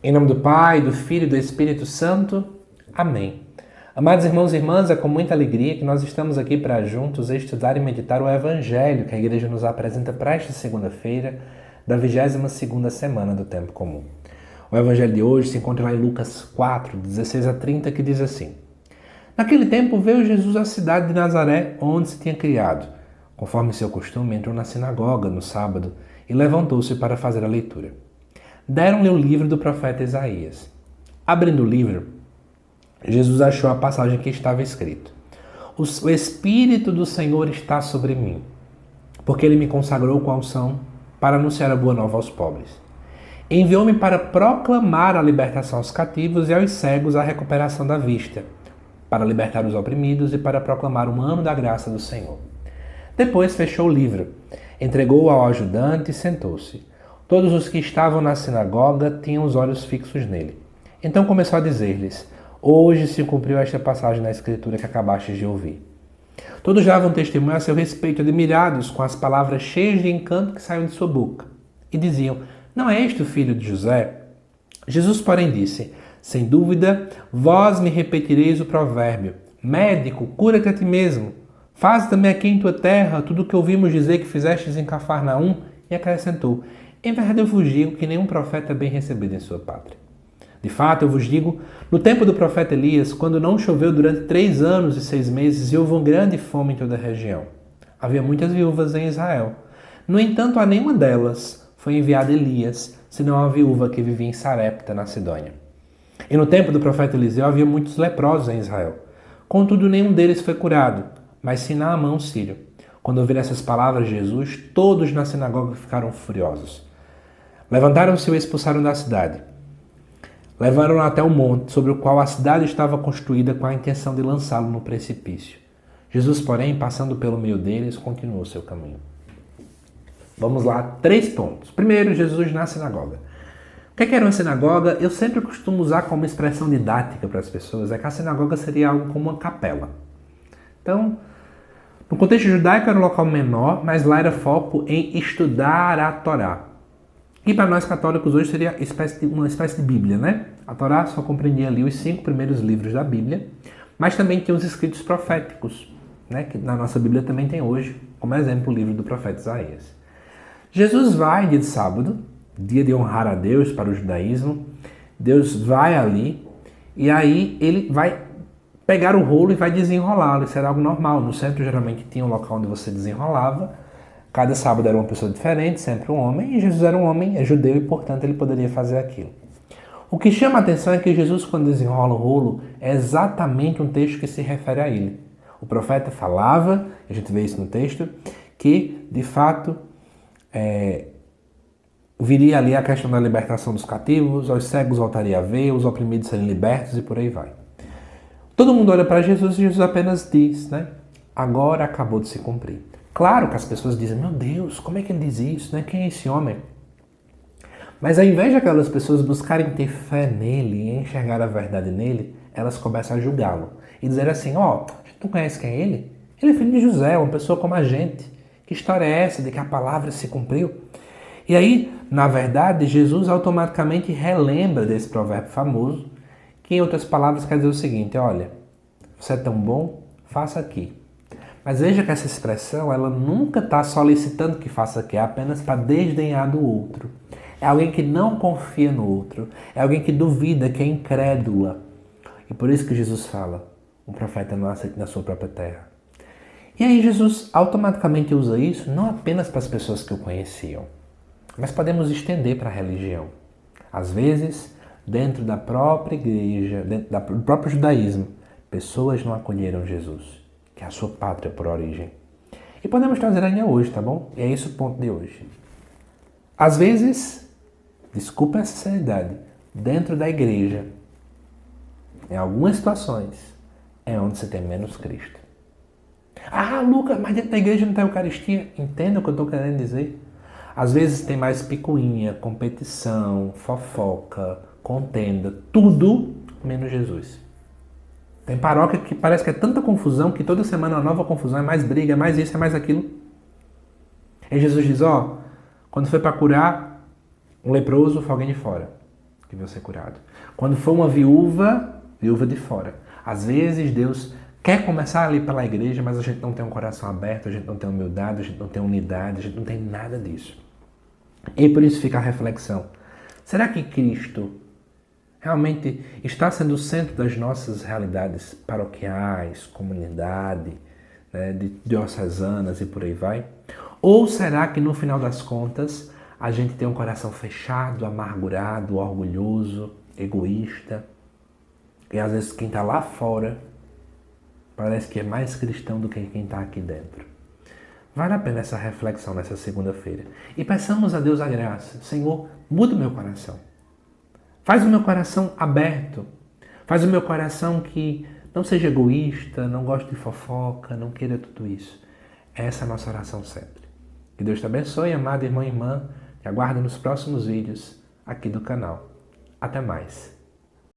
Em nome do Pai, do Filho e do Espírito Santo. Amém. Amados irmãos e irmãs, é com muita alegria que nós estamos aqui para juntos estudar e meditar o Evangelho que a Igreja nos apresenta para esta segunda-feira da 22ª semana do Tempo Comum. O Evangelho de hoje se encontra lá em Lucas 4, 16 a 30, que diz assim: Naquele tempo veio Jesus à cidade de Nazaré, onde se tinha criado. Conforme seu costume, entrou na sinagoga no sábado e levantou-se para fazer a leitura. Deram-lhe o livro do profeta Isaías. Abrindo o livro, Jesus achou a passagem que estava escrito: O Espírito do Senhor está sobre mim, porque ele me consagrou com a unção para anunciar a boa nova aos pobres. Enviou-me para proclamar a libertação aos cativos e aos cegos a recuperação da vista, para libertar os oprimidos e para proclamar um ano da graça do Senhor. Depois fechou o livro, entregou-o ao ajudante e sentou-se. Todos os que estavam na sinagoga tinham os olhos fixos nele. Então começou a dizer-lhes: Hoje se cumpriu esta passagem na Escritura que acabastes de ouvir. Todos davam testemunho a seu respeito, admirados com as palavras cheias de encanto que saíam de sua boca. E diziam: Não é este o filho de José? Jesus, porém, disse: Sem dúvida, vós me repetireis o provérbio: Médico, cura-te a ti mesmo. Faze também aqui em tua terra tudo o que ouvimos dizer que fizestes em Cafarnaum. E acrescentou: Em verdade eu vos digo que nenhum profeta é bem recebido em sua pátria. De fato, eu vos digo, no tempo do profeta Elias, quando não choveu durante 3 anos e 6 meses e houve uma grande fome em toda a região, havia muitas viúvas em Israel. No entanto, a nenhuma delas foi enviado Elias, senão a viúva que vivia em Sarepta, na Sidônia. E no tempo do profeta Eliseu havia muitos leprosos em Israel. Contudo, nenhum deles foi curado, mas sim Naamã, sírio. Quando ouviram essas palavras de Jesus, todos na sinagoga ficaram furiosos. Levantaram-se e o expulsaram da cidade. Levaram-no até o monte, sobre o qual a cidade estava construída com a intenção de lançá-lo no precipício. Jesus, porém, passando pelo meio deles, continuou seu caminho. Vamos lá, 3 pontos. Primeiro, Jesus na sinagoga. O que era uma sinagoga? Eu sempre costumo usar como expressão didática para as pessoas, é que a sinagoga seria algo como uma capela. Então, no contexto judaico era um local menor, mas lá era foco em estudar a Torá. E para nós católicos hoje seria uma espécie de Bíblia, né? A Torá só compreendia ali os 5 primeiros livros da Bíblia, mas também tinha os escritos proféticos, né? Que na nossa Bíblia também tem hoje, como exemplo, o livro do profeta Isaías. Jesus vai dia de sábado, dia de honrar a Deus para o judaísmo. Deus vai ali e aí ele vai pegar o rolo e vai desenrolá-lo. Isso era algo normal. No centro geralmente tinha um local onde você desenrolava. Cada sábado era uma pessoa diferente, sempre um homem, e Jesus era um homem, é judeu e, portanto, ele poderia fazer aquilo. O que chama a atenção é que Jesus, quando desenrola o rolo, é exatamente um texto que se refere a ele. O profeta falava, a gente vê isso no texto, que, de fato, viria ali a questão da libertação dos cativos, os cegos voltariam a ver, os oprimidos serem libertos e por aí vai. Todo mundo olha para Jesus e Jesus apenas diz, né? Agora acabou de se cumprir. Claro que as pessoas dizem: Meu Deus, como é que ele diz isso? Né? Quem é esse homem? Mas ao invés de aquelas pessoas buscarem ter fé nele e enxergar a verdade nele, elas começam a julgá-lo. E dizer assim: a gente não conhece quem é ele? Ele é filho de José, uma pessoa como a gente. Que história é essa de que a palavra se cumpriu? E aí, na verdade, Jesus automaticamente relembra desse provérbio famoso, que em outras palavras quer dizer o seguinte: olha, você é tão bom, faça aqui. Mas veja que essa expressão, ela nunca está solicitando que faça aqui, é apenas para desdenhar do outro. É alguém que não confia no outro, é alguém que duvida, que é incrédula. E por isso que Jesus fala: um profeta não aceita na sua própria terra. E aí Jesus automaticamente usa isso não apenas para as pessoas que o conheciam, mas podemos estender para a religião. Às vezes, dentro da própria igreja, dentro do próprio judaísmo, pessoas não acolheram Jesus, que é a sua pátria por origem. E podemos trazer ainda hoje, tá bom? E é esse o ponto de hoje. Às vezes, desculpa essa sinceridade, dentro da igreja, em algumas situações, é onde você tem menos Cristo. Lucas, mas dentro da igreja não tem Eucaristia. Entenda o que eu estou querendo dizer? Às vezes tem mais picuinha, competição, fofoca, contenda, tudo menos Jesus. Tem paróquia que parece que é tanta confusão que toda semana é uma nova confusão, é mais briga, é mais isso, é mais aquilo. E Jesus diz: quando foi para curar um leproso, foi alguém de fora. que veio ser curado. Quando for uma viúva de fora. Às vezes Deus quer começar ali pela igreja, mas a gente não tem um coração aberto, a gente não tem humildade, a gente não tem unidade, a gente não tem nada disso. E por isso fica a reflexão. Será que Cristo realmente está sendo o centro das nossas realidades paroquiais, comunidade, né, diocesanas e por aí vai? Ou será que no final das contas a gente tem um coração fechado, amargurado, orgulhoso, egoísta? E às vezes quem está lá fora parece que é mais cristão do que quem está aqui dentro. Vale a pena essa reflexão nessa segunda-feira. E peçamos a Deus a graça. Senhor, muda o meu coração. Faz o meu coração aberto. Faz o meu coração que não seja egoísta, não goste de fofoca, não queira tudo isso. Essa é a nossa oração sempre. Que Deus te abençoe, amado irmão e irmã. Te aguardo nos próximos vídeos aqui do canal. Até mais.